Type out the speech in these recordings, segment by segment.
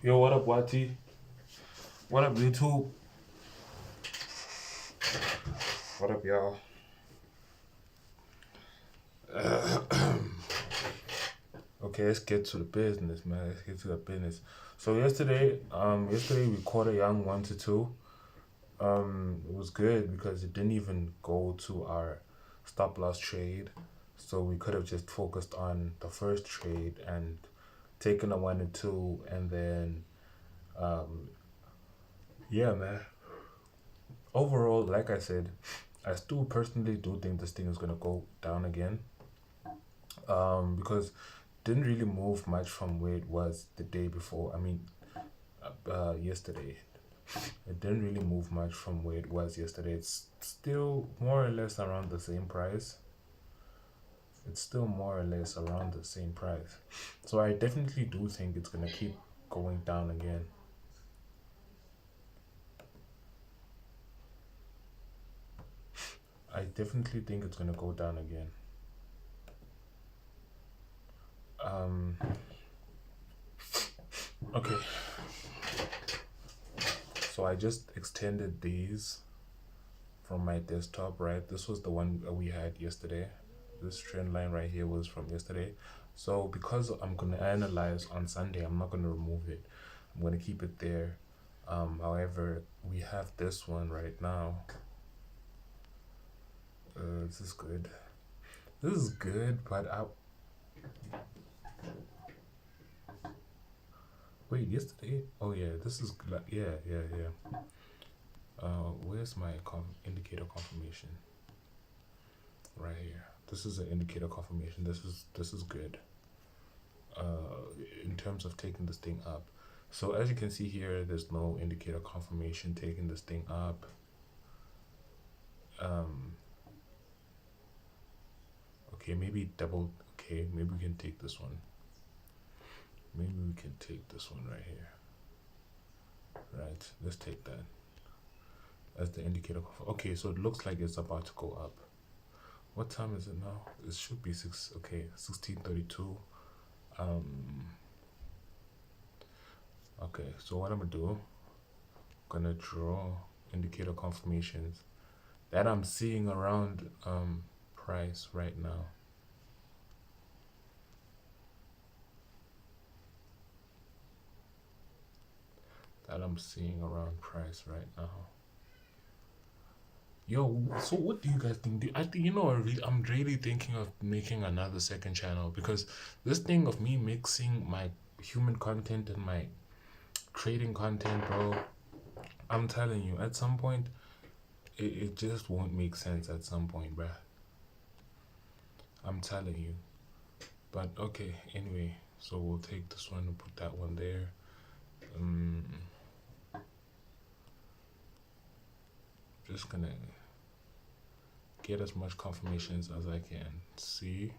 Yo, what up, YT? What up, YouTube? What up, y'all? Okay, let's get to the business, man. Let's get to the business. So yesterday we caught a young 1-2. It was good because it didn't even go to our stop loss trade, so we could have just focused on the first trade and taken a 1-2, and then, yeah, man. Overall, like I said, I still personally do think this thing is gonna go down again. Because didn't really move much from where it was the day before. I mean, yesterday. It didn't really move much from where it was yesterday. It's still more or less around the same price. It's still more or less around the same price. So I definitely do think it's gonna keep going down again. I definitely think it's gonna go down again. Okay. So I just extended these from my desktop, right? This was the one we had yesterday. This trend line right here was from yesterday. So because I'm gonna analyze on Sunday, I'm not gonna remove it. I'm gonna keep it there. However, we have this one right now. This is good. This is good, but wait, yesterday? Oh yeah, this is yeah. Where's my indicator confirmation? Right here. This is an indicator confirmation. This is good. In terms of taking this thing up. So as you can see here, there's no indicator confirmation taking this thing up. Okay, maybe double. Okay, maybe we can take this one. Maybe we can take this one right here. Right, let's take that as the indicator. Okay, so it looks like it's about to go up. What time is it now? It should be 16:32. Okay, so what I'm gonna do, gonna draw indicator confirmations that I'm seeing around price right now. That I'm seeing around price right now. Yo, so what do you guys think? I think, I'm really thinking of making another second channel, because this thing of me mixing my human content and my trading content, bro, I'm telling you, at some point, it just won't make sense at some point, bruh. I'm telling you. But okay, anyway, so we'll take this one and put that one there. Just gonna get as much confirmations as I can see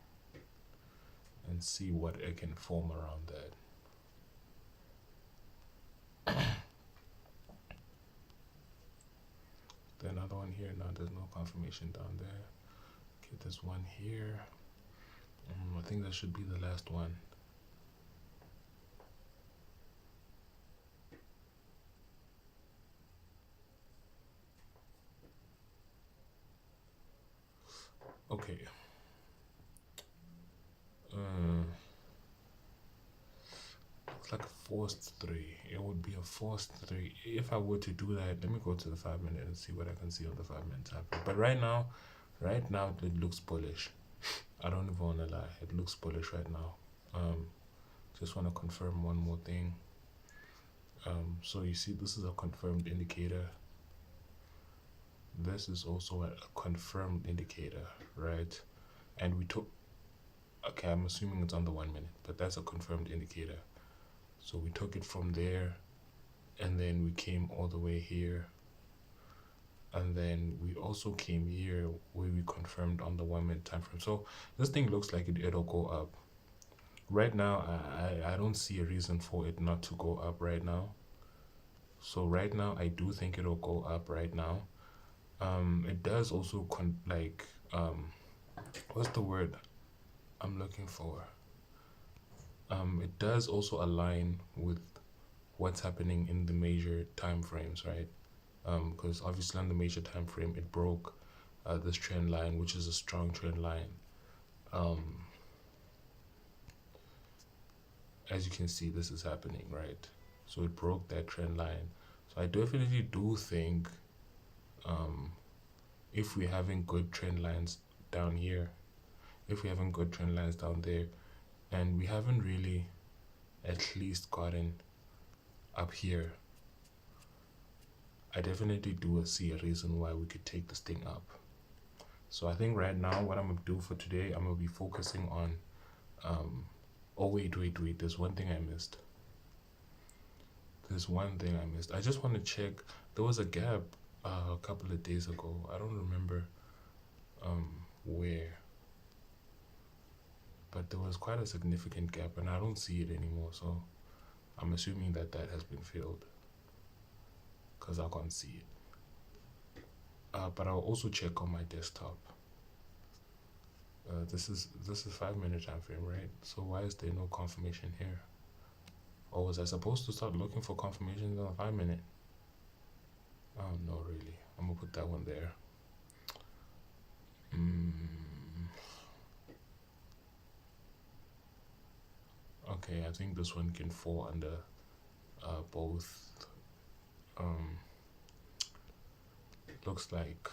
and see what I can form around that. The another one here. No, there's no confirmation down there. Okay, there's one here. I think that should be the last one. Okay. Looks like a forced 3. It would be a forced 3. If I were to do that, let me go to the 5 minute and see what I can see on the 5 minute time. But right now it looks bullish. I don't even want to lie. It looks bullish right now. Just want to confirm one more thing. So you see, this is a confirmed indicator. This is also a confirmed indicator, right? And we took, okay, I'm assuming it's on the 1 minute, but that's a confirmed indicator. So we took it from there, and then we came all the way here, and then we also came here where we confirmed on the 1 minute time frame. So this thing looks like it'll go up. Right now, I don't see a reason for it not to go up right now. So right now, I do think it'll go up right now. It does also what's the word I'm looking for? It does also align with what's happening in the major time frames, right? Because obviously on the major time frame it broke this trend line, which is a strong trend line. As you can see, this is happening, right? So it broke that trend line. So I definitely do think if we're having good trend lines down here, if we're having good trend lines down there, and we haven't really at least gotten up here, I definitely do see a reason why we could take this thing up. So I think right now what I'm gonna do for today, I'm gonna be focusing on oh wait, there's one thing I missed. I just want to check. There was a gap a couple of days ago. I don't remember where, but there was quite a significant gap and I don't see it anymore, so I'm assuming that that has been filled because I can't see it. But I'll also check on my desktop. This is 5-minute time frame, right? So why is there no confirmation here? Or was I supposed to start looking for confirmations on a 5-minute? Oh no, really. I'm gonna put that one there. Okay, I think this one can fall under both. Looks like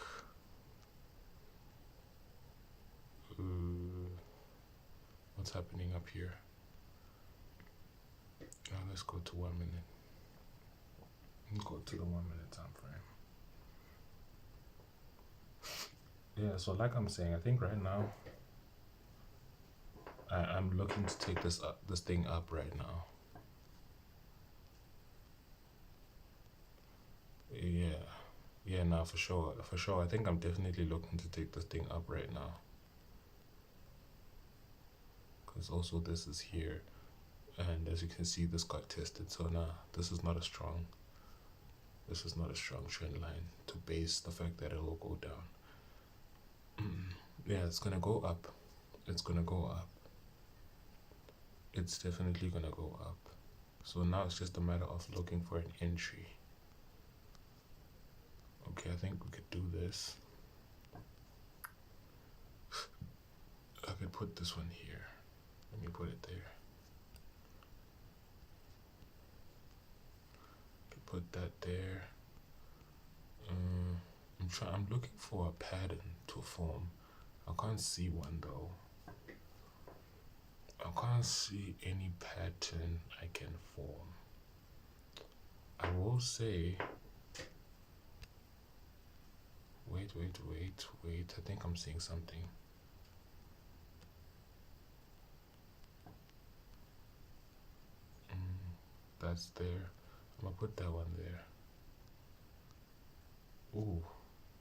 what's happening up here? Now let's go to 1 minute. Go to the 1 minute time frame. Yeah, so like I'm saying, I think right now I'm looking to take this thing up right now. Yeah, now for sure. I think I'm definitely looking to take this thing up right now. Because also this is here, and as you can see, this got tested. So now this is not a strong trend line to base the fact that it will go down. Yeah, it's gonna go up. It's definitely gonna go up. So now it's just a matter of looking for an entry. Okay, I think we could do this. I could put this one here. Let me put it there. Put that there. I'm looking for a pattern to form. I can't see one though. I can't see any pattern I can form. I will say, wait. I think I'm seeing something. That's there. I'm gonna put that one there. Ooh,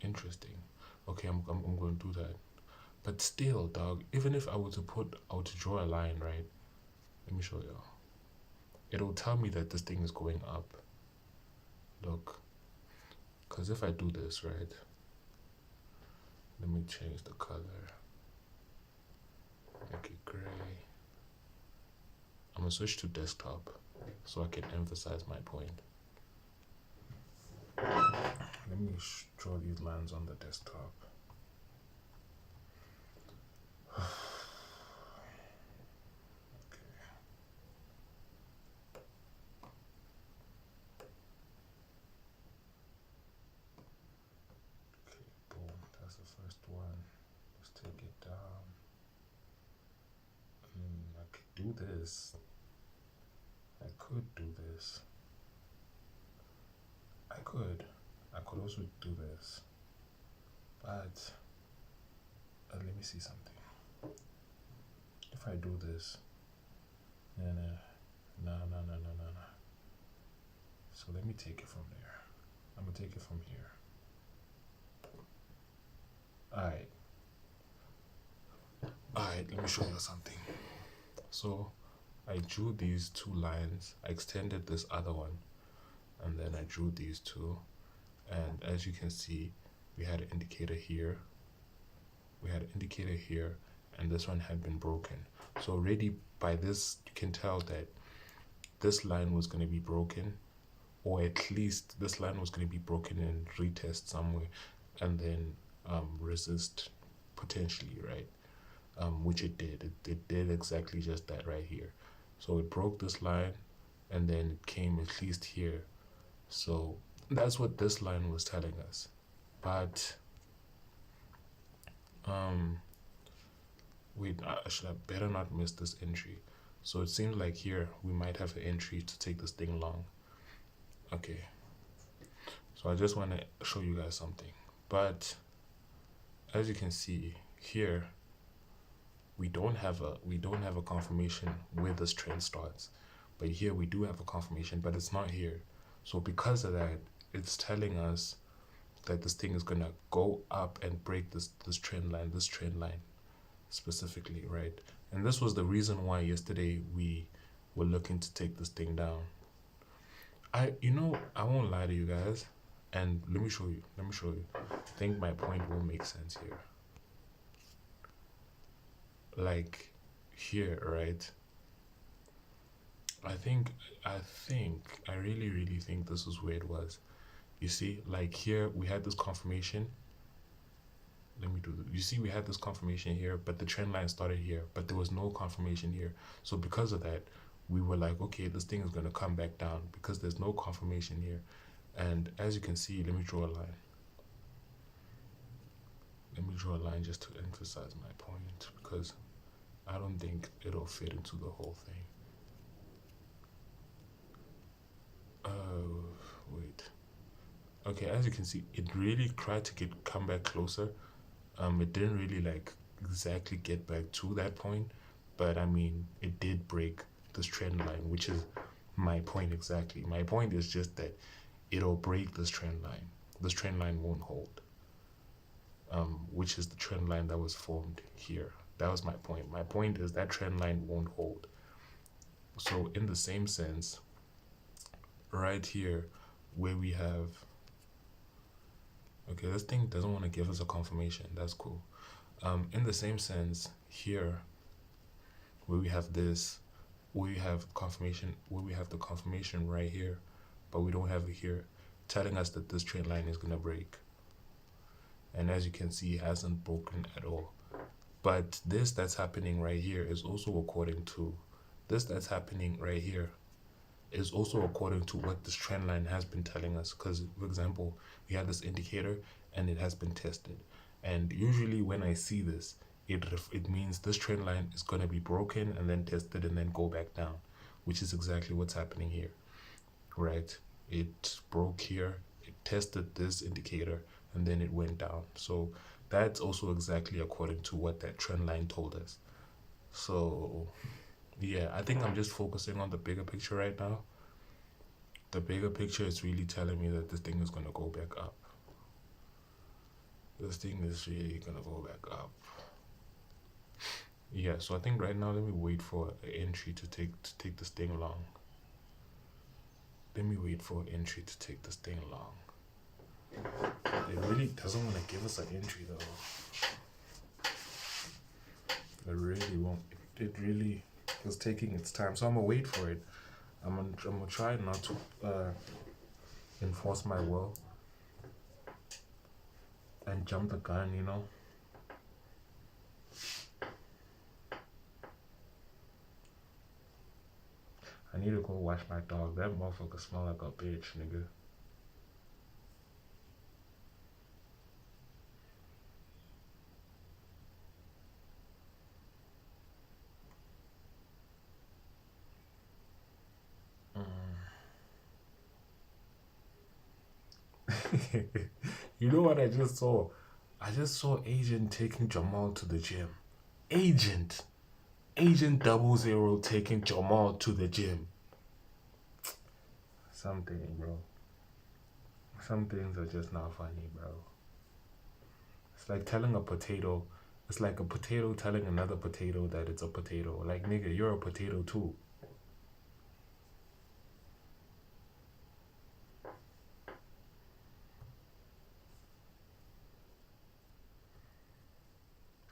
interesting. Okay, I'm going to do that. But still, dog, even if I were to draw a line, right? Let me show you. It'll tell me that this thing is going up. Look. Because if I do this, right? Let me change the color. Make it gray. I'm going to switch to desktop so I can emphasize my point. Let me draw these lines on the desktop. This. I could do this. I could also do this. But let me see something. If I do this, no. So let me take it from there. I'm gonna take it from here. Alright, let me show you something. So I drew these two lines, I extended this other one, and then I drew these two. And as you can see, we had an indicator here, and this one had been broken. So already by this, you can tell that this line was going to be broken, or at least this line was going to be broken and retest somewhere, and then resist potentially, right? Which it did. It did exactly just that right here. So it broke this line, and then it came at least here. So that's what this line was telling us. But wait, I should have better not miss this entry. So it seems like here we might have an entry to take this thing long. Okay. So I just want to show you guys something. But as you can see here, we don't have a confirmation where this trend starts. But here we do have a confirmation, but it's not here. So because of that, it's telling us that this thing is gonna go up and break this trend line specifically, right? And this was the reason why yesterday we were looking to take this thing down. I won't lie to you guys, and let me show you. I think my point will make sense here. Like here, right? I really think this is where it was. You see, like here we had this confirmation. You see, we had this confirmation here, but the trend line started here, but there was no confirmation here. So because of that, we were like, okay, this thing is going to come back down because there's no confirmation here. And as you can see, let me draw a line. Just to emphasize my point, because I don't think it'll fit into the whole thing. Wait. Okay, as you can see, it really tried to come back closer. It didn't really like exactly get back to that point, but I mean, it did break this trend line, which is my point exactly. My point is just that it'll break this trend line. This trend line won't hold, which is the trend line that was formed here. That was my point. My point is that trend line won't hold. So in the same sense, right here, where we have, okay, this thing doesn't want to give us a confirmation. That's cool. In the same sense, here, where we have this, where we have the confirmation right here, but we don't have it here, telling us that this trend line is gonna break. And as you can see, it hasn't broken at all. But this that's happening right here is also according to what this trend line has been telling us. Because, for example, we have this indicator and it has been tested. And usually when I see this, it means this trend line is going to be broken and then tested and then go back down, which is exactly what's happening here, right? It broke here, it tested this indicator, and then it went down. So that's also exactly according to what that trend line told us. So yeah, I think I'm just focusing on the bigger picture right now. The bigger picture is really telling me that this thing is going to go back up. This thing is really going to go back up. Yeah, so I think right now, let me wait for an entry to take this thing long. It really doesn't want to give us an entry though. It really won't. It really is taking its time. So I'm gonna wait for it. I'm gonna try not to enforce my will and jump the gun, you know. I need to go wash my dog. That motherfucker smell like a bitch, nigga. You know what I just saw? I just saw Agent taking Jamal to the gym. Agent 00 taking Jamal to the gym. Something, bro. Some things are just not funny, bro. It's like telling a potato. It's like a potato telling another potato that it's a potato. Like, nigga, you're a potato too.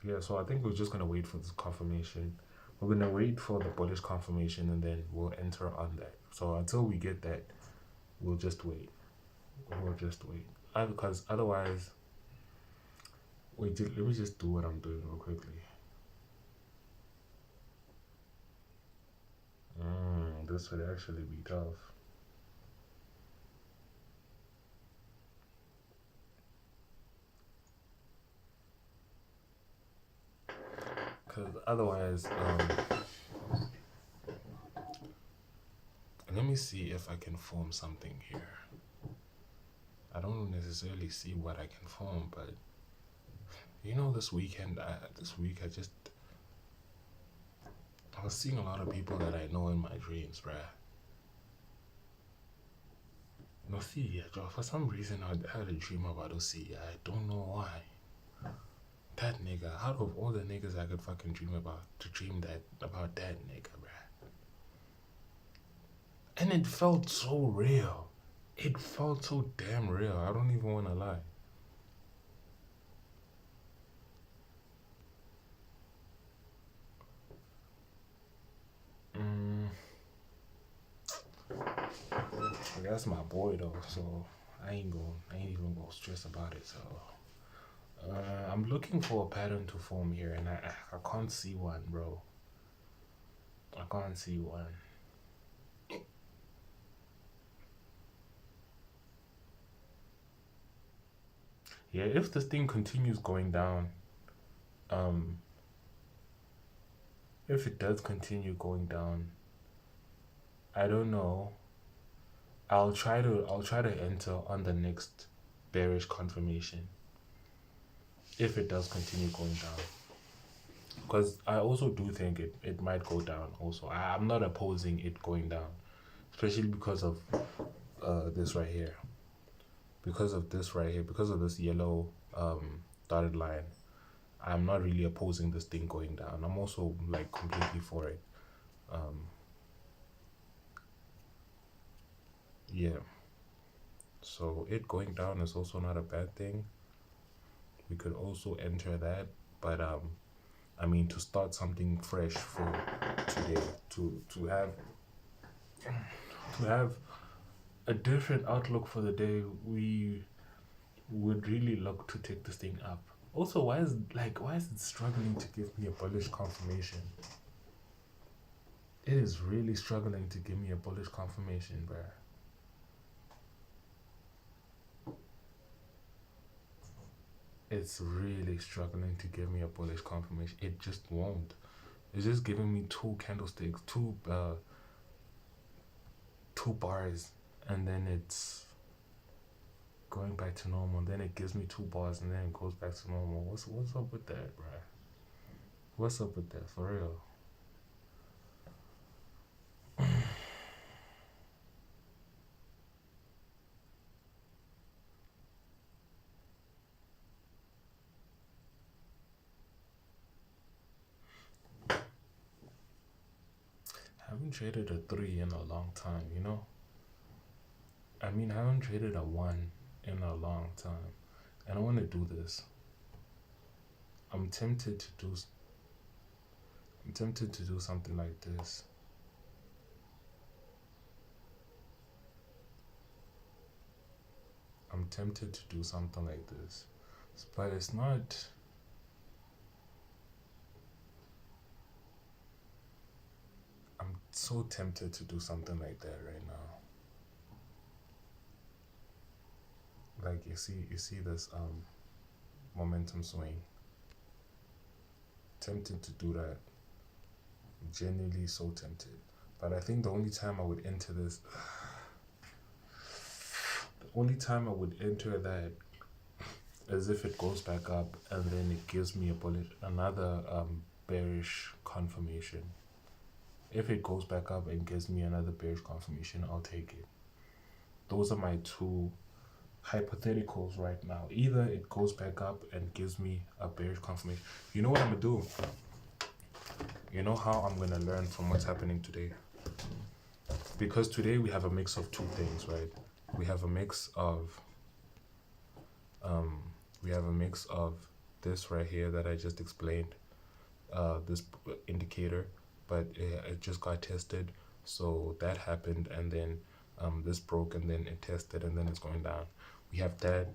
Yeah, so I think we're just going to wait for this confirmation. We're going to wait for the bullish confirmation and then we'll enter on that. So until we get that, we'll just wait. We'll just wait. Because otherwise, wait, let me just do what I'm doing real quickly. This would actually be tough. Because otherwise, let me see if I can form something here. I don't necessarily see what I can form, but you know, this week I was seeing a lot of people that I know in my dreams, bruh. No, see, yeah, Joe, for some reason I had a dream about OC. I don't know why. That nigga, out of all the niggas I could fucking dream about, to dream about that nigga, bruh. And it felt so real. It felt so damn real. I don't even want to lie. That's my boy though, so I ain't even gonna stress about it. So I'm looking for a pattern to form here, and I can't see one, bro. I can't see one. Yeah, if this thing continues going down, if it does continue going down, I don't know. I'll try to enter on the next bearish confirmation if it does continue going down, because I also do think it might go down also. I'm not opposing it going down, especially because of this right here, because of this yellow dotted line. I'm not really opposing this thing going down. I'm also like completely for it. Yeah, so it going down is also not a bad thing. We could also enter that, but I mean, to start something fresh for today, to have a different outlook for the day, we would really look to take this thing up. Also, why is it struggling to give me a bullish confirmation? It is really struggling to give me a bullish confirmation, bruh. It's really struggling to give me a bullish confirmation. It just won't. It's just giving me two candlesticks, two bars, and then it's going back to normal. Then it gives me 2 bars, and then it goes back to normal. What's up with that, bruh? What's up with that, for real? I haven't traded a 3 in a long time, you know? I mean, I haven't traded a 1 in a long time. And I want to do this. I'm tempted to do something like this. I'm tempted to do something like this. But it's not... I'm so tempted to do something like that right now. Like you see this momentum swing. Tempted to do that. Genuinely so tempted. But I think the only time I would enter this, that is if it goes back up and then it gives me another bearish confirmation. If it goes back up and gives me another bearish confirmation, I'll take it. Those are my two hypotheticals right now. Either it goes back up and gives me a bearish confirmation. You know what I'm gonna do? You know how I'm gonna learn from what's happening today? Because today we have a mix of two things, right? We have a mix of this right here that I just explained, this indicator, but it just got tested. So that happened, and then this broke, and then it tested, and then it's going down. We have that,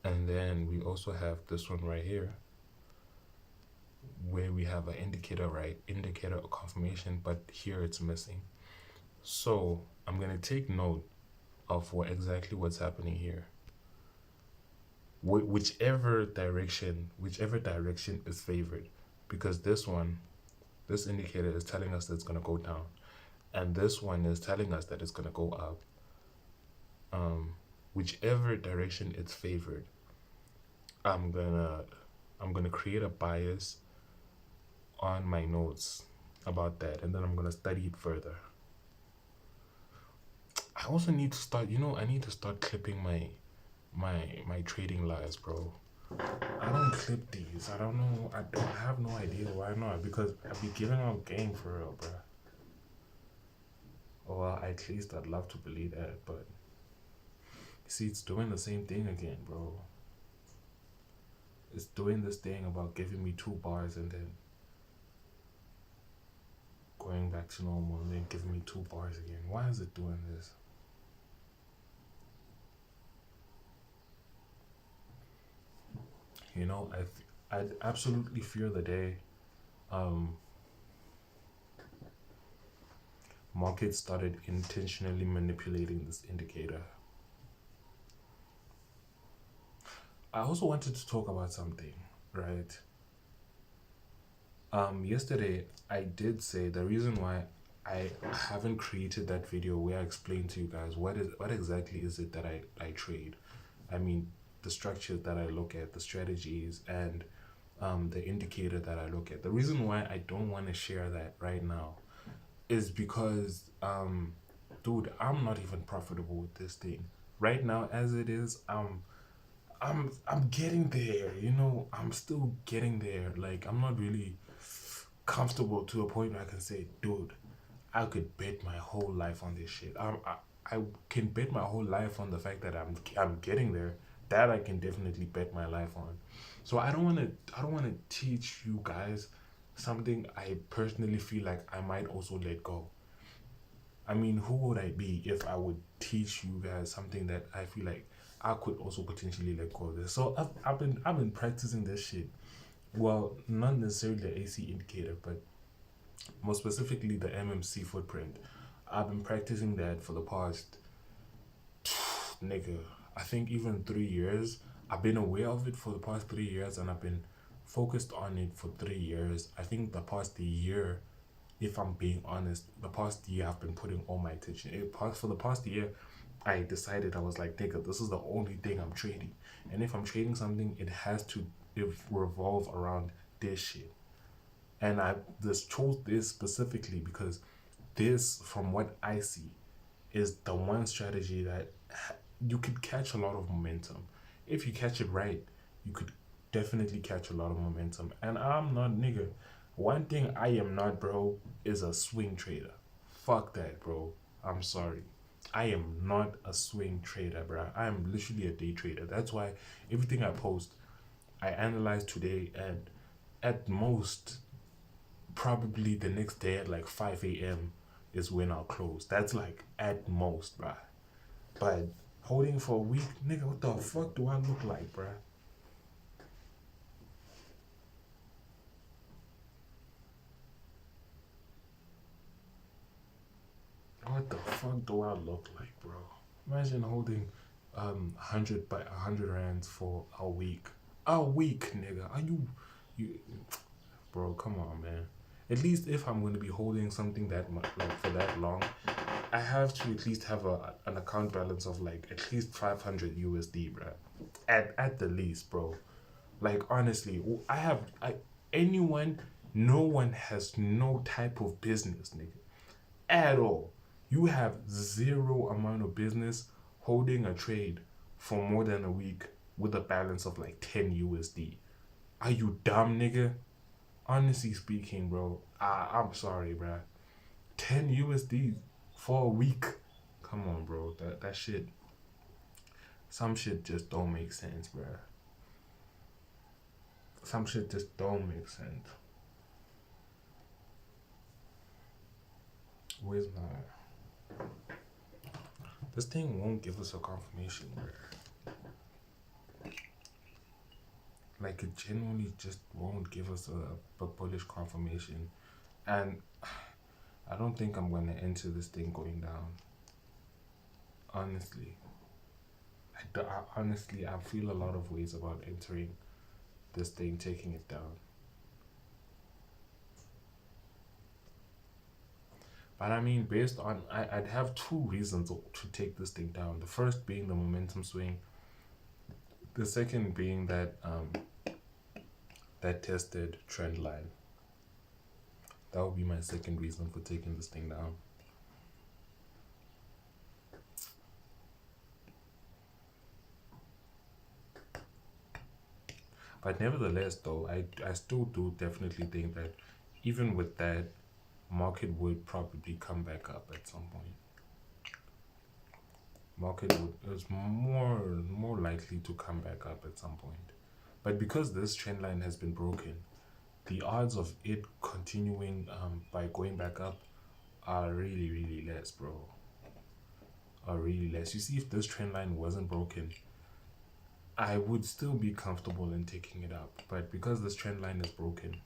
and then we also have this one right here, where we have an indicator, right? Indicator of confirmation, but here it's missing. So I'm gonna take note of exactly what's happening here. Whichever direction is favored, because this indicator is telling us that it's gonna go down, and this one is telling us that it's gonna go up. Whichever direction it's favored, I'm gonna create a bias on my notes about that, and then I'm gonna study it further. I also need to start, I need to start clipping my trading lives, bro. I don't clip these. I don't know. I have no idea why not, because I be giving out game for real, bro. Well, at least I'd love to believe that, but you see, it's doing the same thing again, bro. It's doing this thing about giving me 2 bars and then going back to normal and then giving me 2 bars again. Why is it doing this? I'd absolutely fear the day markets started intentionally manipulating this indicator. I also wanted to talk about something, right? Yesterday I did say the reason why I haven't created that video where I explain to you guys what exactly is it that I trade. I mean, the structures that I look at, the strategies, and the indicator that I look at. The reason why I don't want to share that right now is because, dude, I'm not even profitable with this thing right now as it is. I'm getting there. I'm still getting there. Like, I'm not really comfortable to a point where I can say, dude, I could bet my whole life on this shit. I can bet my whole life on the fact that I'm getting there. That I can definitely bet my life on. So I don't want to teach you guys something I personally feel like I might also let go. I mean, who would I be if I would teach you guys something that I feel like I could also potentially let go of this? So I've been practicing this shit. Well, not necessarily the AC indicator, but more specifically the MMC footprint. I've been practicing that for the past nigga, I think even 3 years. I've been aware of it for the past 3 years, and I've been focused on it for 3 years. I think the past year, if I'm being honest, the past year I've been putting all my attention. For the past year, I decided, I was like, nigga, this is the only thing I'm trading. And if I'm trading something, it has to revolve around this shit. And I just chose this specifically because this, from what I see, is the one strategy that you could catch a lot of momentum. If you catch it right, you could definitely catch a lot of momentum. And I'm not, nigga. One thing I am not, bro, is a swing trader. Fuck that, bro. I'm sorry. I am not a swing trader, bro. I am literally a day trader. That's why everything I post, I analyze today, and at most, probably the next day at like 5 a.m. is when I'll close. That's like at most, bro. But holding for a week, nigga, what the fuck do I look like, bro? What the fuck do I look like, bro? Imagine holding 100 rands for a week. A week, nigga. Are you bro, come on, man. At least if I'm going to be holding something that much, like for that long, I have to at least have an account balance of like at least 500 USD, bro. At the least, bro. Like, honestly, no one has no type of business, nigga, at all. You have zero amount of business holding a trade for more than a week with a balance of like 10 USD. Are you dumb, nigga? Honestly speaking, bro, I'm sorry, bro. 10 USD for a week. Come on, bro. That shit. Some shit just don't make sense, bro. Some shit just don't make sense. Where's my This thing won't give us a confirmation, bro. Like, it genuinely just won't give us a bullish confirmation. And I don't think I'm going to enter this thing going down. Honestly. Honestly, I feel a lot of ways about entering this thing, taking it down. But I mean, based on, I'd have two reasons to take this thing down. The first being the momentum swing. The second being that that tested trend line. That would be my second reason for taking this thing down. But nevertheless, though, I still do definitely think that even with that, market would probably come back up at some point. Market is more likely to come back up at some point. But because this trend line has been broken, the odds of it continuing by going back up are really, really less, bro. Are really less. You see, if this trend line wasn't broken, I would still be comfortable in taking it up. But because this trend line is broken,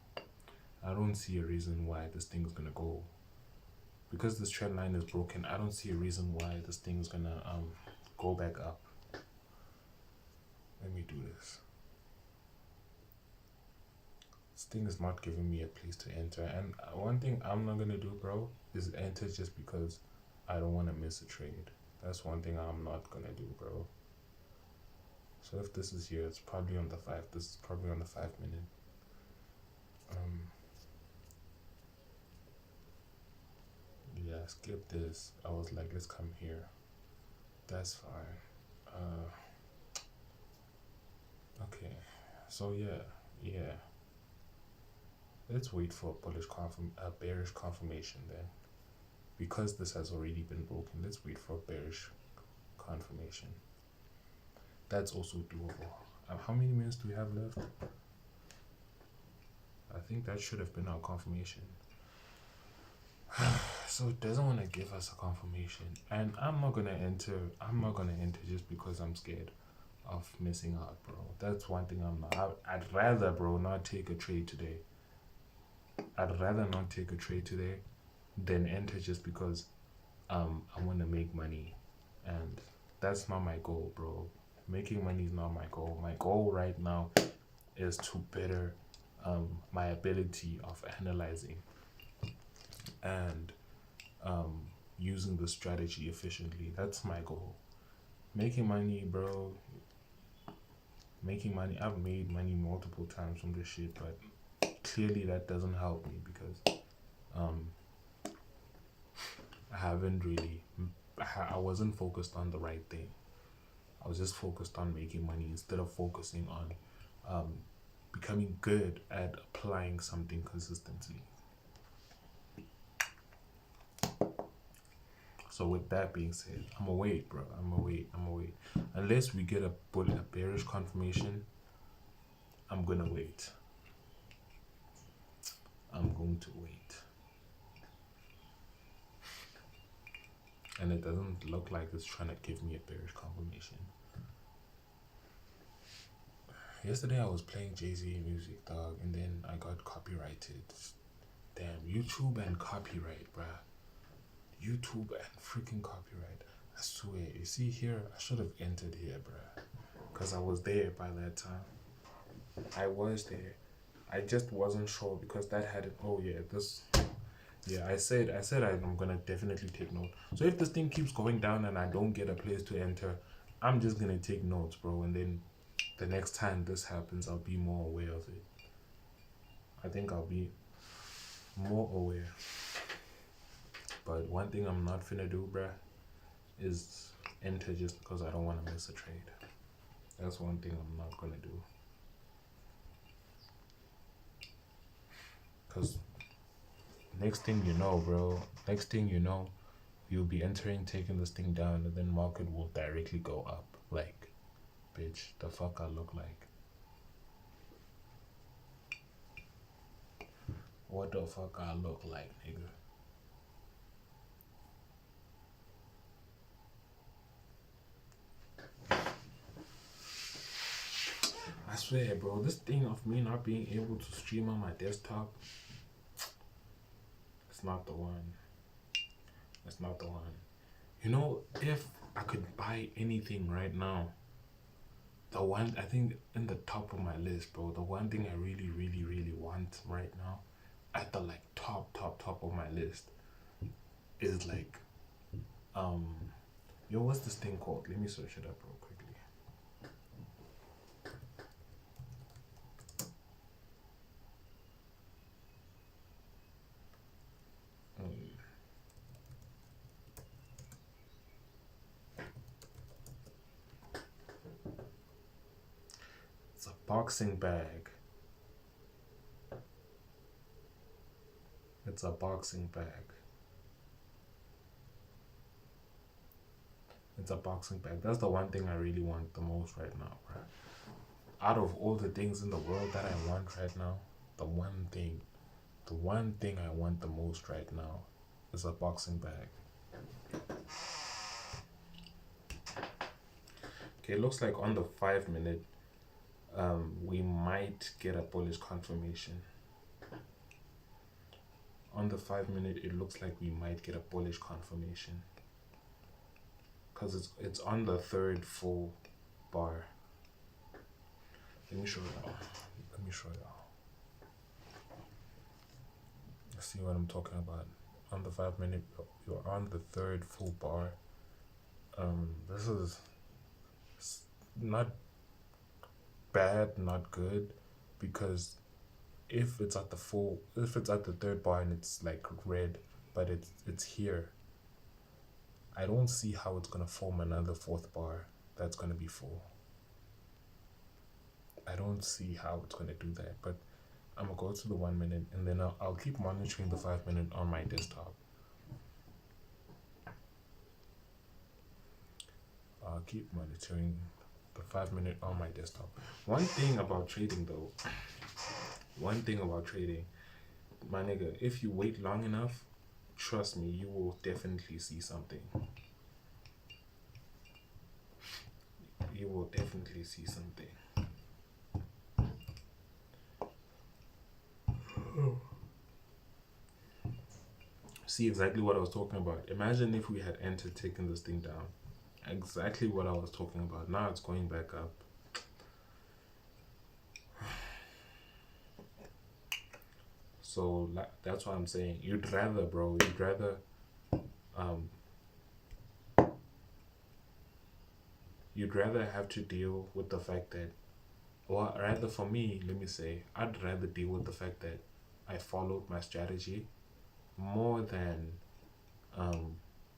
I don't see a reason why this thing is gonna go. Because this trend line is broken, I don't see a reason why this thing is gonna go back up. Let me do this. This thing is not giving me a place to enter. And one thing I'm not gonna do, bro, is enter just because I don't want to miss a trade. That's one thing I'm not gonna do, bro. So if this is here, it's probably on the 5. This is probably on the 5 minute. Yeah, skip this. I was like, let's come here. That's fine. Okay. So yeah. Let's wait for a bearish confirmation then. Because this has already been broken, let's wait for a bearish confirmation. That's also doable. How many minutes do we have left? I think that should have been our confirmation. So it doesn't want to give us a confirmation. And I'm not gonna enter just because I'm scared of missing out, bro. That's one thing I'm not. I'd rather, bro, not take a trade today. I'd rather not take a trade today than enter just because I want to make money. And that's not my goal, bro. Making money is not my goal. My goal right now is to better my ability of analyzing and using the strategy efficiently. That's my goal. Making money, bro. Making money. I've made money multiple times from this shit, but clearly that doesn't help me because I wasn't focused on the right thing. I was just focused on making money instead of focusing on becoming good at applying something consistently. So with that being said, I'm gonna wait, bro. I'm gonna wait. Unless we get a bearish confirmation, I'm gonna wait. I'm going to wait. And it doesn't look like it's trying to give me a bearish confirmation. Yesterday I was playing Jay-Z music, dog, and then I got copyrighted. Damn, YouTube and copyright, bruh. YouTube and freaking copyright. I swear, you see here, I should have entered here, bruh. Because I was there by that time. I was there. I just wasn't sure because that had it. Oh yeah, this. Yeah, I said I'm gonna definitely take note. So if this thing keeps going down and I don't get a place to enter, I'm just gonna take notes, bro. And then the next time this happens, I'll be more aware of it. I think I'll be more aware. But one thing I'm not finna do, bruh, is enter just because I don't want to miss a trade. That's one thing I'm not gonna do. Because next thing you know, bro, you'll be entering, taking this thing down, and then market will directly go up. Like, bitch, the fuck I look like? What the fuck I look like, nigga? swear, bro, this thing of me not being able to stream on my desktop, it's not the one. It's not the one. You know, if I could buy anything right now, the one, I think in the top of my list, bro, the one thing I really, really, really want right now, at the like top of my list, is like, yo, what's this thing called? Let me search it up real quickly. It's a boxing bag. It's a boxing bag. It's a boxing bag. That's the one thing I really want the most right now, right? Out of all the things in the world that I want right now, the one thing I want the most right now is a boxing bag. Okay, it looks like on the 5 minute, we might get a bullish confirmation. On the 5 minute, it looks like we might get a bullish confirmation. Because it's on the third full bar. Let me show y'all. See what I'm talking about. On the 5 minute, you're on the third full bar. This is not bad, not good, because if it's at the third bar and it's like red, but it's here, I don't see how it's gonna form another fourth bar that's gonna be full. I don't see how it's gonna do that, but I'm gonna go to the 1 minute and then I'll keep monitoring the 5 minute on my desktop. I'll keep monitoring the 5 minute on my desktop. One thing about trading, my nigga, if you wait long enough, trust me, you will definitely see something. You will definitely see something. See exactly what I was talking about. Imagine if we had entered taking this thing down. Exactly what I was talking about. Now it's going back up. So that's what I'm saying. You'd rather have to deal with the fact that, or rather for me, let me say, I'd rather deal with the fact that I followed my strategy more than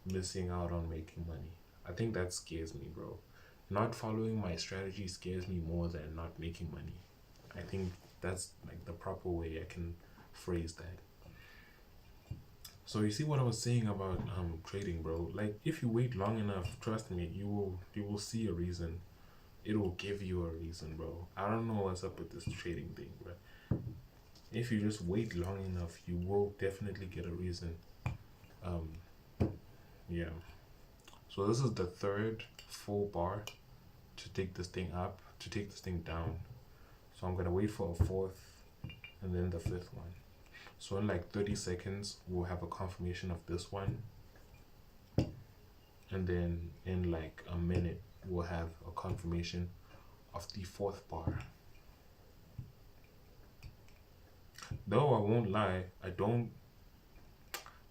missing out on making money. I think that scares me, bro. Not following my strategy scares me more than not making money. I think that's like the proper way I can phrase that. So you see what I was saying about trading, bro? Like, if you wait long enough, trust me, you will see a reason. It will give you a reason, bro. I don't know what's up with this trading thing, bro. If you just wait long enough, you will definitely get a reason. Yeah. So this is the third full bar to take this thing up, to take this thing down. So I'm gonna wait for a fourth and then the fifth one. So in like 30 seconds, we'll have a confirmation of this one. And then in like a minute, we'll have a confirmation of the fourth bar. Though I won't lie, I don't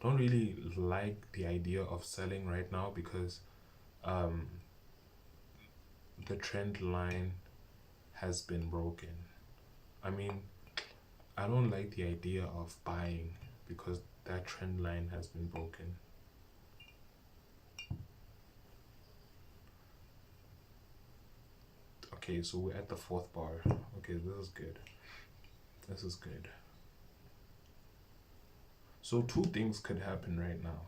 really like the idea of selling right now because the trend line has been broken. I mean, I don't like the idea of buying because that trend line has been broken. Okay, so we're at the fourth bar. Okay, this is good. This is good. So two things could happen right now.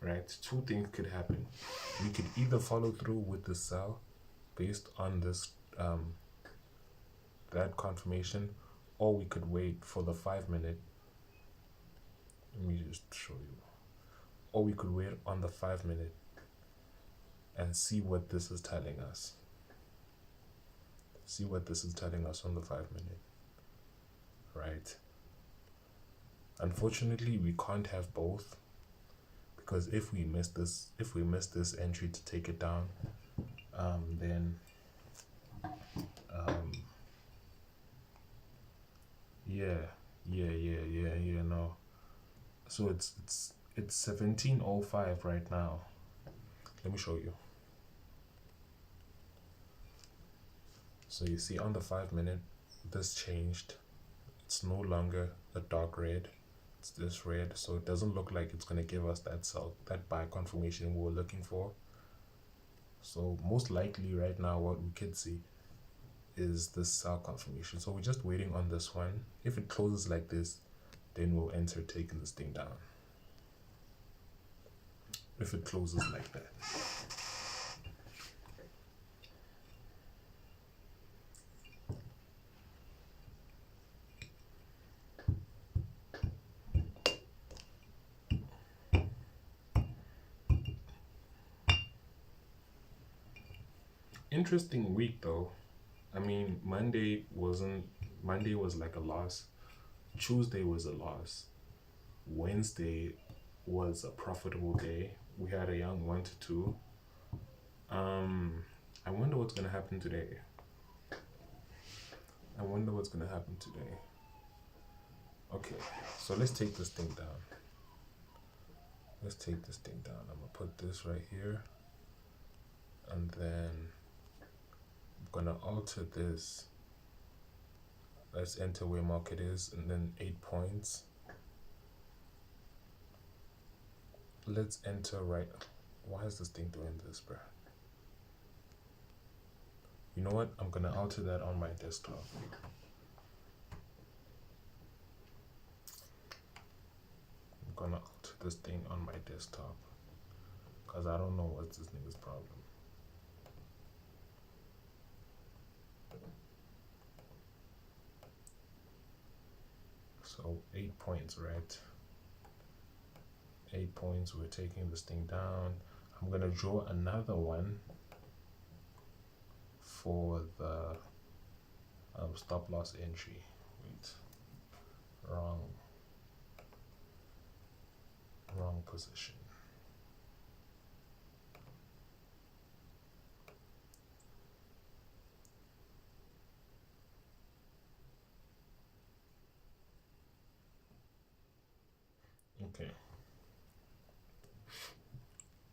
Right? Two things could happen. We could either follow through with the sell based on this that confirmation, or we could wait for the 5 minute. Let me just show you. Or we could wait on the 5 minute and see what this is telling us. See what this is telling us on the 5-minute, right? Unfortunately, we can't have both, because if we miss this entry to take it down, then no. So it's 17:05 right now. Let me show you. So you see on the 5-minute, this changed. It's no longer a dark red. It's this red. So it doesn't look like it's gonna give us that sell, that buy confirmation we were looking for. So most likely right now what we could see is this sell confirmation. So we're just waiting on this one. If it closes like this, then we'll enter taking this thing down. If it closes like that. Interesting week though. I mean, Monday was like a loss. Tuesday was a loss. Wednesday was a profitable day. We had a young 1 to 2. I wonder what's gonna happen today. Okay, so let's take this thing down. I'm gonna put this right here, and then I'm gonna alter this. Let's enter where market is, and then 8 points. Let's enter right. Why is this thing doing this, bruh? You know what? I'm gonna alter that on my desktop. I'm gonna alter this thing on my desktop, because I don't know what's this nigga's problem. So 8 points, right? 8 points, we're taking this thing down. I'm gonna draw another one for the stop loss entry. Wait, wrong position.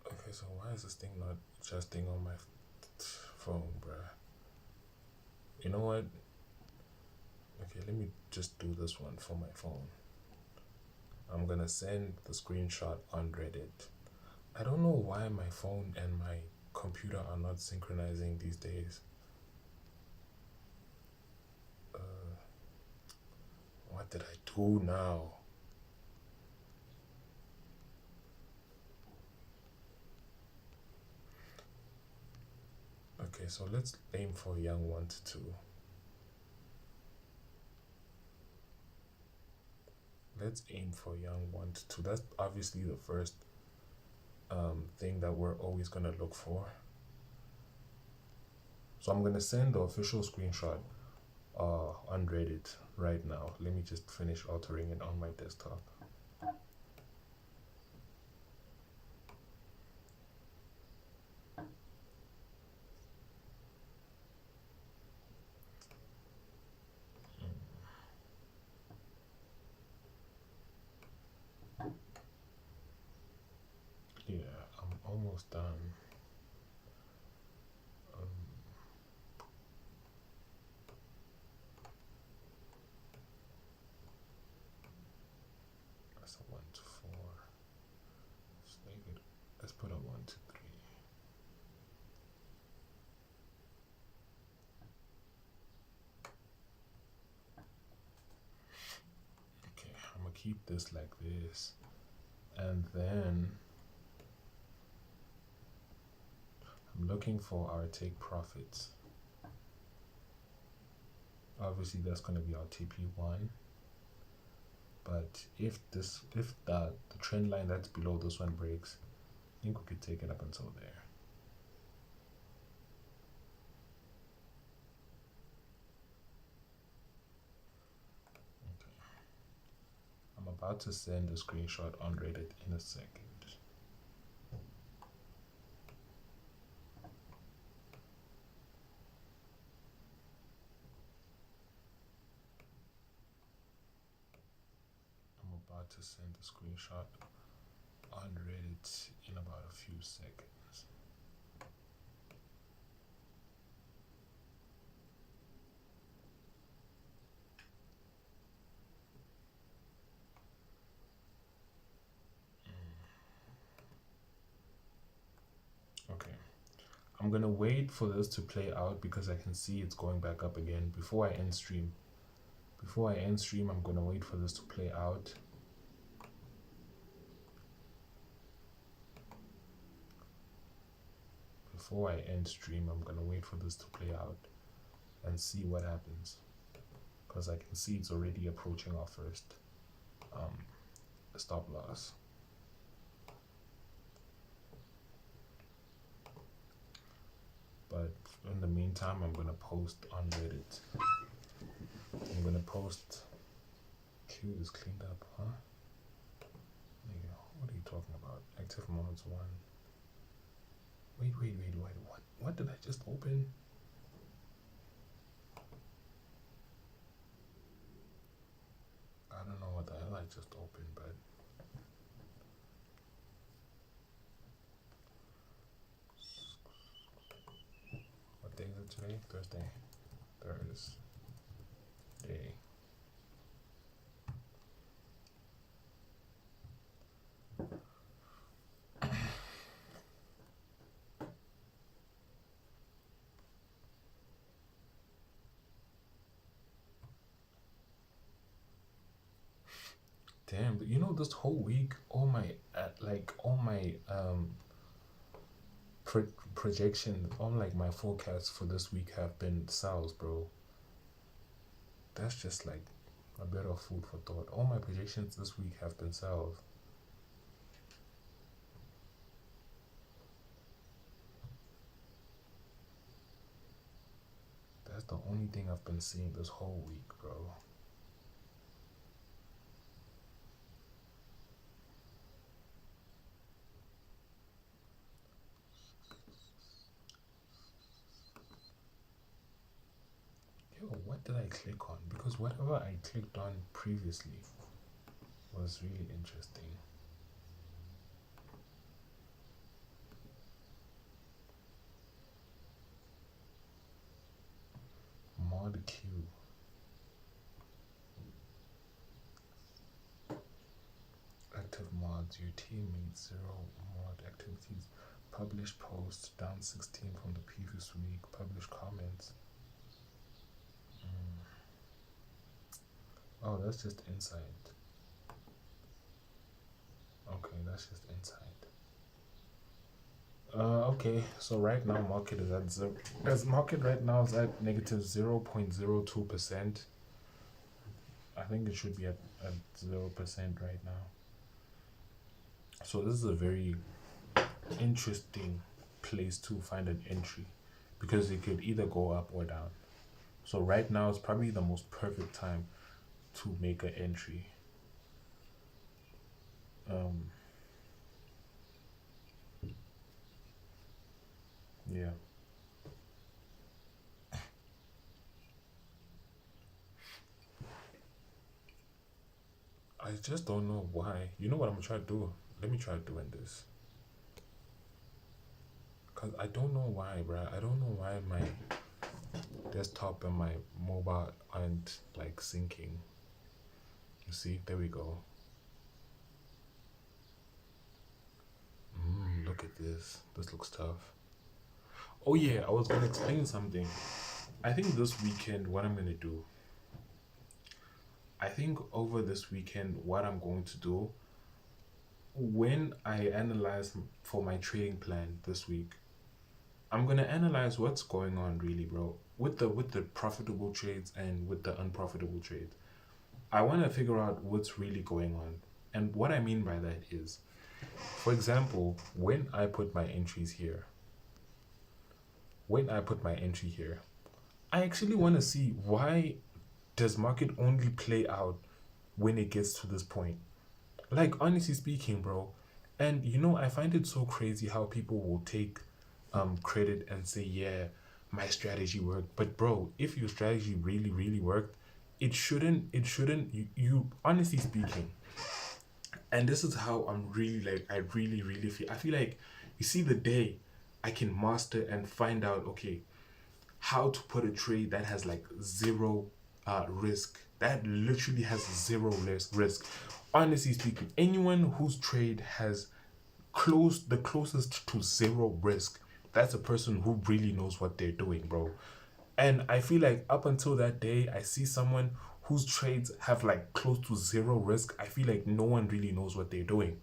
Okay, so why is this thing not adjusting on my phone, bruh? You know what? Okay, let me just do this one for my phone. I'm gonna send the screenshot on Reddit. I don't know why my phone and my computer are not synchronizing these days. What did I do now? Okay, so let's aim for young 1 to 2. Let's aim for young 1 to 2. That's obviously the first thing that we're always gonna look for. So I'm gonna send the official screenshot on Reddit right now. Let me just finish altering it on my desktop. Yeah, I'm almost done. That's a 1 to 4. Let's make it. Let's put a 1 to 3. Okay, I'm gonna keep this like this, and then I'm looking for our take profits. Obviously that's going to be our TP1, but if the trend line that's below this one breaks, I think we could take it up until there. about to send a screenshot on Reddit in a second. I'm about to send a screenshot on Reddit in about a few seconds. Okay. I'm gonna wait for this to play out because I can see it's going back up again before I end stream. Before I end stream, I'm gonna wait for this to play out. Before I end stream, I'm gonna wait for this to play out and see what happens. Because I can see it's already approaching our first stop loss. But in the meantime, I'm gonna post on Reddit. I'm gonna post. Q is cleaned up, huh? Nigga, what are you talking about? Active mods 1. Wait. What did I just open? I don't know what the hell I just opened, but what day is it today? Thursday. Damn, you know, this whole week, all my projections, all like my forecasts for this week have been Xauusd, bro. That's just like a bit of food for thought. All my projections this week have been Xauusd. That's the only thing I've been seeing this whole week, bro. What did I click on? Because whatever I clicked on previously was really interesting. Mod Q. Active mods. Your team made 0 mod activities. Published posts down 16 from the previous week. Published comments. Oh, that's just insight. Okay, that's just insight. Okay, so right now market is at zero. As market right now is at negative 0.02%. I think it should be at 0% right now. So this is a very interesting place to find an entry because it could either go up or down. So right now is probably the most perfect time to make an entry. Yeah. I just don't know why. You know what I'm gonna try to do? Let me try doing this. Cause I don't know why, bruh. I don't know why my desktop and my mobile aren't like syncing. You see, there we go. Look at this. This looks tough. Oh yeah, I was gonna explain something. I think this weekend, what I'm gonna do. I think over this weekend, what I'm going to do, when I analyze for my trading plan this week, I'm gonna analyze what's going on really, bro, with the profitable trades and with the unprofitable trades. I want to figure out what's really going on. And what I mean by that is, for example, when I put my entries here, I actually want to see why does market only play out when it gets to this point. Like, honestly speaking, bro. And I find it so crazy how people will take credit and say, yeah, my strategy worked. But bro, if your strategy really, really worked, it shouldn't you honestly speaking, and this is how I'm really like I really, really feel. I feel like, you see, the day I can master and find out, okay, how to put a trade that has like zero risk, that literally has zero risk. Honestly speaking, anyone whose trade has the closest to zero risk, that's a person who really knows what they're doing, bro. And I feel like up until that day, I see someone whose trades have like close to zero risk. I feel like no one really knows what they're doing.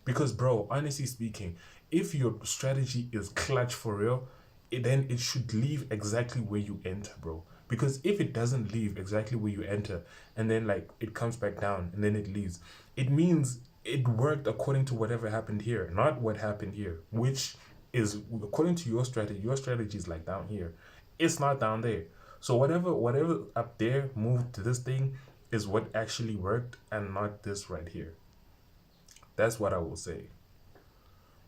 Because, bro, honestly speaking, if your strategy is clutch for real, then it should leave exactly where you enter, bro. Because if it doesn't leave exactly where you enter, and then like it comes back down and then it leaves, it means it worked according to whatever happened here, not what happened here, which is according to your strategy. Your strategy is like down here, it's not down there. So whatever up there moved to this thing is what actually worked, and not this right here. That's what I will say.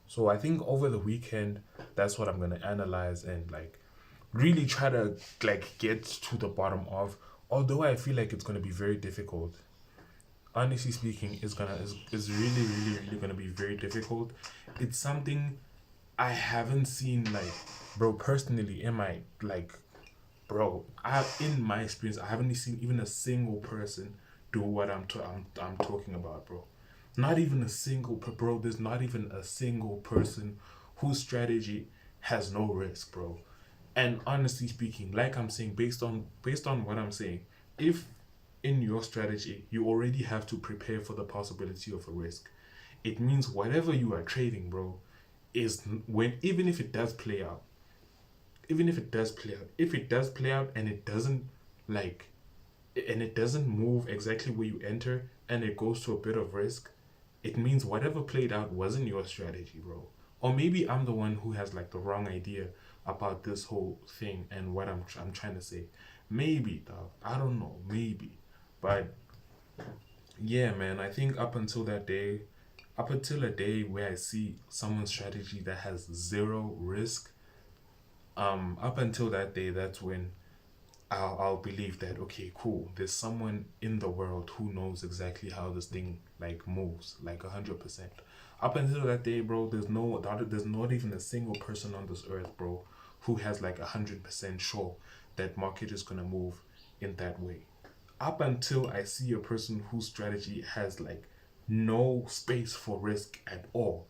So I think over the weekend, that's what I'm gonna analyze and like really try to like get to the bottom of. Although I feel like it's gonna be very difficult. Honestly speaking, it's really, really, really gonna be very difficult. It's something I haven't seen, like, bro, personally in my like, bro, I in my experience, I haven't seen even a single person do what I'm talking about, bro. Not even a single bro. There's not even a single person whose strategy has no risk, bro. And honestly speaking, like I'm saying, based on what I'm saying, if in your strategy you already have to prepare for the possibility of a risk, it means whatever you are trading, bro, is when even if it does play out, if it does play out and it doesn't like and it doesn't move exactly where you enter and it goes to a bit of risk, it means whatever played out wasn't your strategy, bro. Or maybe I'm the one who has like the wrong idea about this whole thing and what I'm trying to say. Maybe, dog. I don't know. Maybe. But yeah, man, I think up until a day where I see someone's strategy that has zero risk, up until that day, that's when I'll believe that, okay, cool, there's someone in the world who knows exactly how this thing like moves, like 100%. Up until that day, bro, there's not even a single person on this earth, bro, who has like 100% sure that market is gonna move in that way. Up until I see a person whose strategy has like no space for risk at all,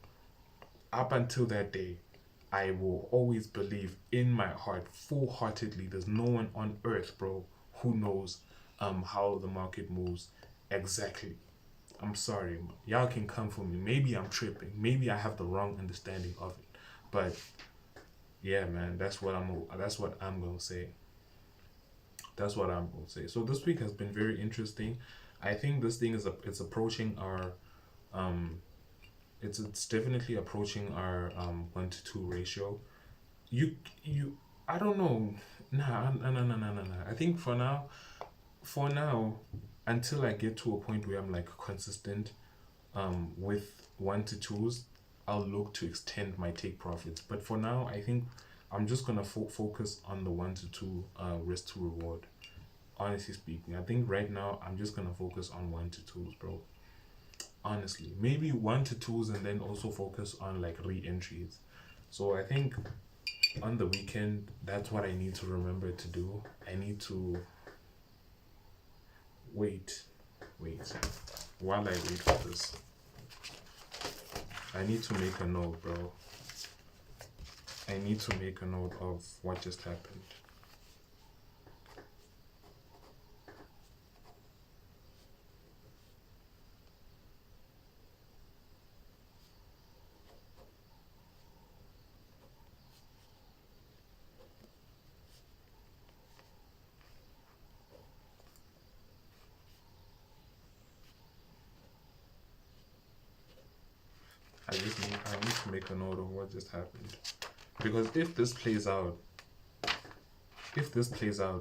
up until that day, I will always believe in my heart, full heartedly, there's no one on earth, bro, who knows how the market moves exactly. I'm sorry, y'all can come for me. Maybe I'm tripping. Maybe I have the wrong understanding of it. But yeah, man, that's what I'm gonna say. That's what I'm gonna say. So this week has been very interesting. I think this thing it's approaching our um it's definitely approaching our 1 to 2 ratio. You I don't know. Nah, nah, nah, nah, nah, nah, nah. I think for now, until I get to a point where I'm like consistent with 1 to 2s, I'll look to extend my take profits. But for now, I think I'm just gonna focus on the 1 to 2 risk to reward. Honestly speaking, I think right now I'm just gonna focus on 1 to 2s, bro. Honestly, maybe 1 to 2s and then also focus on like re-entries. So I think on the weekend, that's what I need to remember to do. I need to wait, wait. While I wait for this, I need to make a note, bro. I need to make a note of what just happened. I need to make a note of what just happened. Because if this plays out,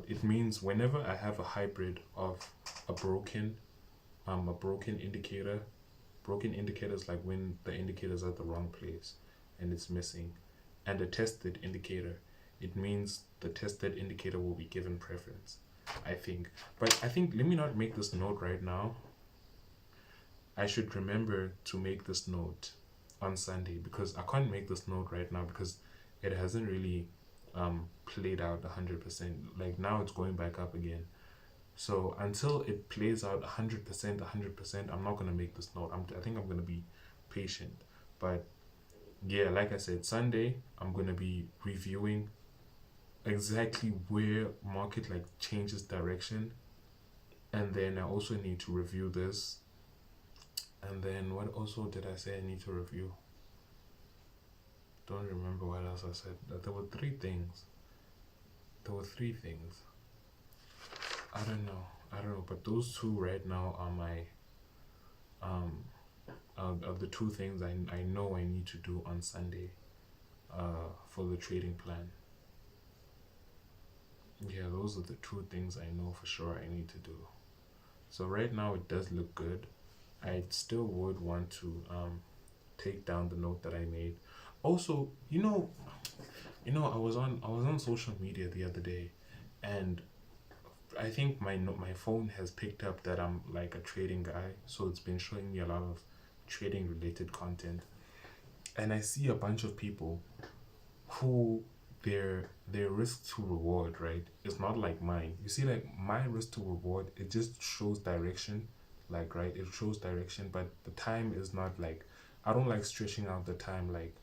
it means whenever I have a hybrid of a broken indicator Broken indicators like when the indicator's at the wrong place and it's missing. And a tested indicator, it means the tested indicator will be given preference, I think. But I think, let me not make this note right now. I should remember to make this note on Sunday, because I can't make this note right now because it hasn't really played out 100%. Like now it's going back up again. So until it plays out 100%, I'm not gonna make this note. I think I'm gonna be patient. But yeah, like I said, Sunday I'm gonna be reviewing exactly where market like changes direction, and then I also need to review this. And then what also did I say I need to review? Don't remember what else I said. There were three things. I don't know, but those two right now are my of the two things I know I need to do on Sunday for the trading plan. Yeah, those are the two things I know for sure I need to do. So right now it does look good. I still would want to take down the note that I made. Also, I was on social media the other day, and I think my phone has picked up that I'm like a trading guy, so it's been showing me a lot of trading related content, and I see a bunch of people who their risk to reward, right, is not like mine. You see, like my risk to reward, it just shows direction, like, right, it shows direction, but the time is not like, I don't like stretching out the time. Like,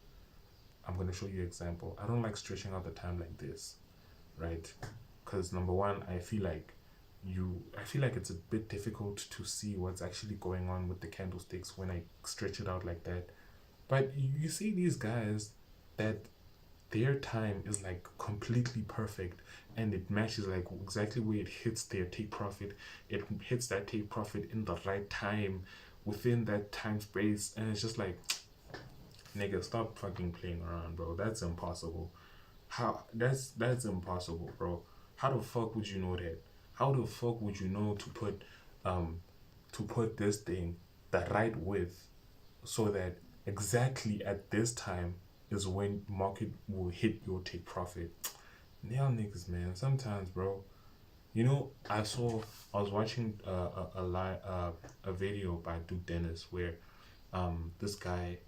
I'm gonna show you an example. I don't like stretching out the time like this, right? Because number one, I feel like it's a bit difficult to see what's actually going on with the candlesticks when I stretch it out like that. But you see these guys that their time is like completely perfect, and it matches like exactly where it hits their take profit. It hits that take profit in the right time within that time space, and it's just like, nigga, stop fucking playing around, bro. That's impossible. That's impossible, bro. How the fuck would you know that? How the fuck would you know to put this thing the right width so that exactly at this time is when market will hit your take profit? Nail niggas, man. Sometimes, bro. I was watching a video by Duke Dennis where this guy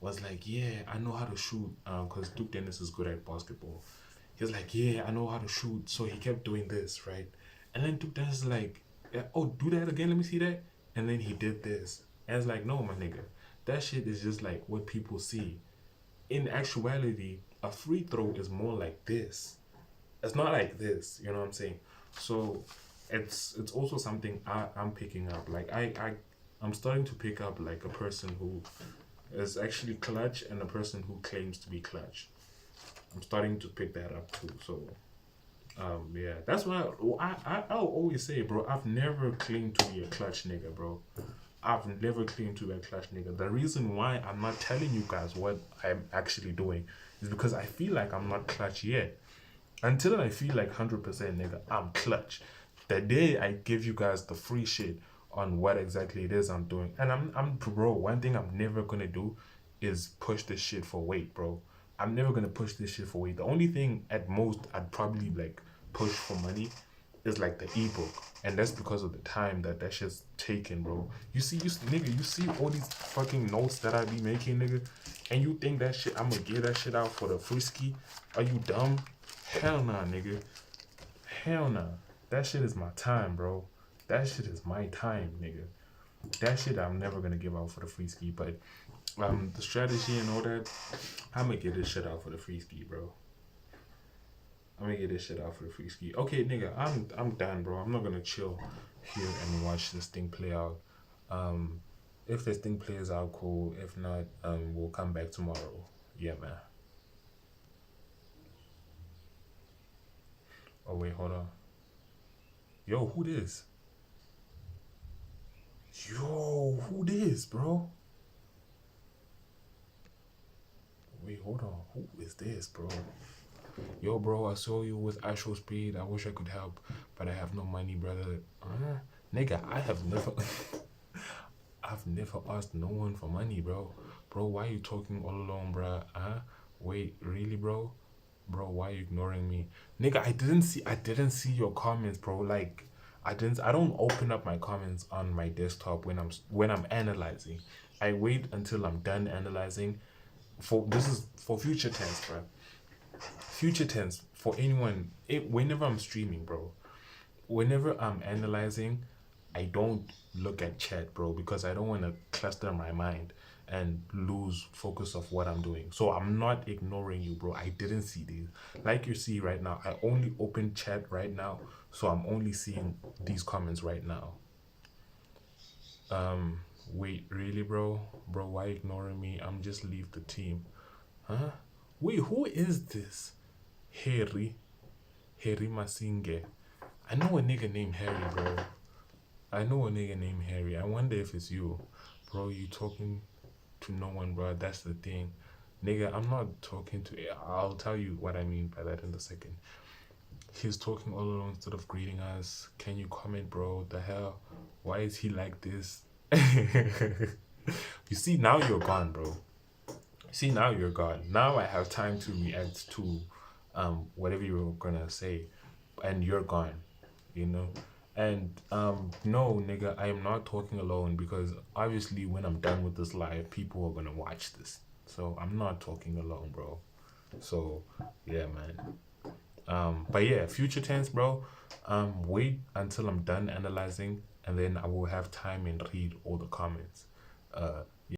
was like, yeah, I know how to shoot, because Duke Dennis is good at basketball. He was like, yeah, I know how to shoot. So he kept doing this, right? And then Duke Dennis is like, yeah, oh, do that again, let me see that. And then he did this. And it's like, no, my nigga, that shit is just like what people see. In actuality, a free throw is more like this. It's not like this, you know what I'm saying? So it's also something I'm picking up. Like I'm starting to pick up like a person who is actually clutch and a person who claims to be clutch. I'm starting to pick that up too. So yeah, that's why I'll always say, bro, I've never claimed to be a clutch nigga, bro. I've never claimed to be a clutch nigga. The reason why I'm not telling you guys what I'm actually doing is because I feel like I'm not clutch yet. Until I feel like 100% nigga, I'm clutch. The day I give you guys the free shit on what exactly it is I'm doing. And I'm bro, one thing I'm never gonna do is push this shit for weight, bro. I'm never gonna push this shit for weight. The only thing at most I'd probably like push for money is like the ebook, and that's because of the time that shit's taken, bro. You see all these fucking notes that I be making, nigga, and you think that shit I'm gonna give that shit out for the free ski? Are you dumb? Hell nah, nigga. Hell nah. That shit is my time, bro. That shit is my time, nigga. That shit I'm never gonna give out for the free ski. But the strategy and all that, I'm gonna get this shit out for the free ski, bro. I'm gonna get this shit out for the free ski. Okay, nigga, I'm done, bro. I'm not gonna chill here and watch this thing play out. If this thing plays out, cool. If not, we'll come back tomorrow. Yeah, man. Oh wait, hold on. Yo, who this? Yo, who this, bro? Wait, hold on. Who is this, bro? Yo, bro, I saw you with Xauusd. I wish I could help, but I have no money, brother. Nigga, I have never... I've never asked no one for money, bro. Bro, why you talking all alone, bro? Huh? Wait, really, bro? Bro, why you ignoring me? Nigga, I didn't see your comments, bro. Like I don't open up my comments on my desktop when I'm analyzing. I wait until I'm done analyzing. This is for future tense, bro. Future tense for anyone. Whenever I'm streaming, bro. Whenever I'm analyzing, I don't look at chat, bro, because I don't want to cluster my mind and lose focus of what I'm doing. So I'm not ignoring you, bro. I didn't see these. Like you see right now, I only opened chat right now, so I'm only seeing these comments right now. Wait, really, bro? Bro, why ignoring me? I'm just leave the team. Huh? Wait, who is this? Harry. Harry Masinge. I know a nigga named Harry, bro. I know a nigga named Harry. I wonder if it's you. Bro, you talking to no one, bro. That's the thing. Nigga, I'm not talking to... I'll tell you what I mean by that in a second. He's talking all along instead of greeting us. Can you comment, bro? The hell? Why is he like this? You see, now you're gone, bro. See, now you're gone. Now I have time to react to whatever you were gonna say. And you're gone, you know? And no, nigga, I am not talking alone because obviously when I'm done with this live, people are gonna watch this. So I'm not talking alone, bro. So yeah, man. But yeah, future tense, bro. Wait until I'm done analyzing, and then I will have time and read all the comments.